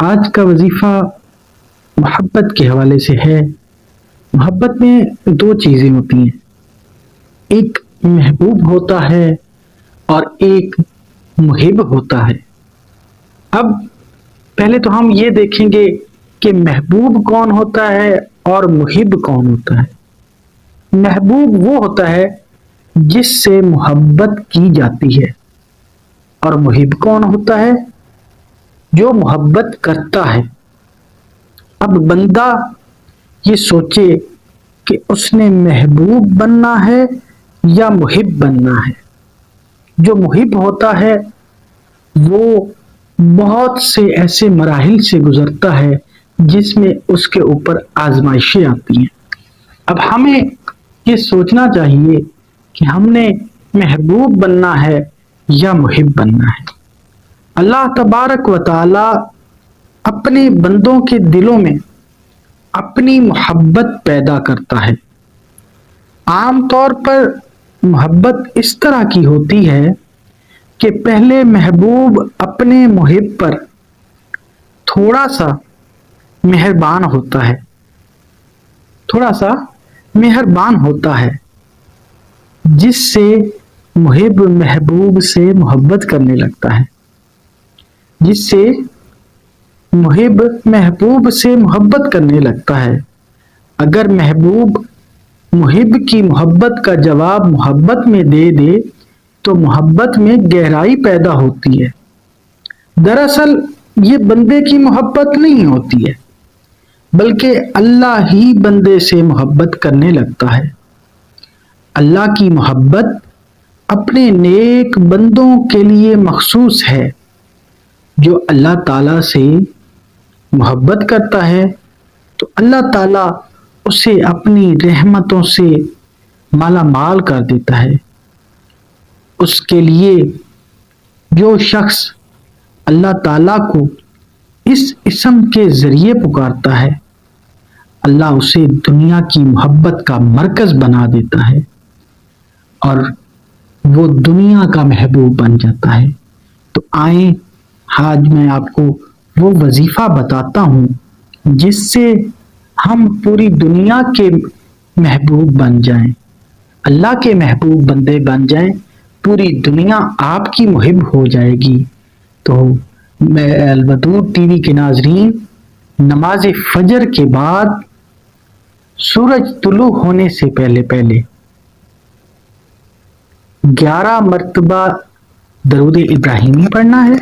آج کا وظیفہ محبت کے حوالے سے ہے۔ محبت میں دو چیزیں ہوتی ہیں، ایک محبوب ہوتا ہے اور ایک محب ہوتا ہے۔ اب پہلے تو ہم یہ دیکھیں گے کہ محبوب کون ہوتا ہے اور محب کون ہوتا ہے۔ محبوب وہ ہوتا ہے جس سے محبت کی جاتی ہے، اور محب کون ہوتا ہے؟ جو محبت کرتا ہے۔ اب بندہ یہ سوچے کہ اس نے محبوب بننا ہے یا محب بننا ہے۔ جو محب ہوتا ہے وہ بہت سے ایسے مراحل سے گزرتا ہے جس میں اس کے اوپر آزمائشیں آتی ہیں۔ اب ہمیں یہ سوچنا چاہیے کہ ہم نے محبوب بننا ہے یا محب بننا ہے۔ اللہ تبارک و تعالی اپنے بندوں کے دلوں میں اپنی محبت پیدا کرتا ہے۔ عام طور پر محبت اس طرح کی ہوتی ہے کہ پہلے محبوب اپنے محب پر تھوڑا سا مہربان ہوتا ہے، جس سے محب محبوب سے محبت کرنے لگتا ہے، اگر محبوب محب کی محبت کا جواب محبت میں دے دے تو محبت میں گہرائی پیدا ہوتی ہے۔ دراصل یہ بندے کی محبت نہیں ہوتی ہے، بلکہ اللہ ہی بندے سے محبت کرنے لگتا ہے۔ اللہ کی محبت اپنے نیک بندوں کے لیے مخصوص ہے۔ جو اللہ تعالیٰ سے محبت کرتا ہے تو اللہ تعالیٰ اسے اپنی رحمتوں سے مالا مال کر دیتا ہے۔ اس کے لیے جو شخص اللہ تعالیٰ کو اس اسم کے ذریعے پکارتا ہے، اللہ اسے دنیا کی محبت کا مرکز بنا دیتا ہے اور وہ دنیا کا محبوب بن جاتا ہے۔ تو آئیں آج میں آپ کو وہ وظیفہ بتاتا ہوں جس سے ہم پوری دنیا کے محبوب بن جائیں، اللہ کے محبوب بندے بن جائیں، پوری دنیا آپ کی محب ہو جائے گی۔ تو میں الودود ٹی وی کے ناظرین، نماز فجر کے بعد سورج طلوع ہونے سے پہلے 11 مرتبہ درود ابراہیمی پڑھنا ہے،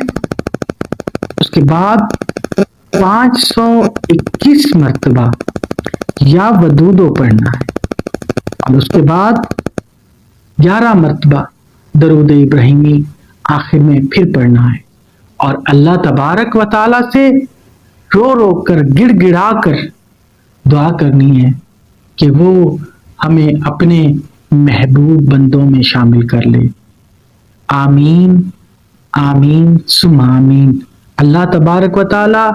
اس کے بعد 521 مرتبہ یا ودودو پڑھنا ہے، اور اس کے بعد 11 مرتبہ درود ابراہیمی آخر میں پھر پڑھنا ہے، اور اللہ تبارک و تعالی سے رو رو کر گڑ گڑا کر دعا کرنی ہے کہ وہ ہمیں اپنے محبوب بندوں میں شامل کر لے۔ آمین آمین ثم آمین۔ اللہ تبارک و تعالی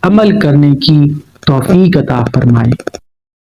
عمل کرنے کی توفیق عطا فرمائے۔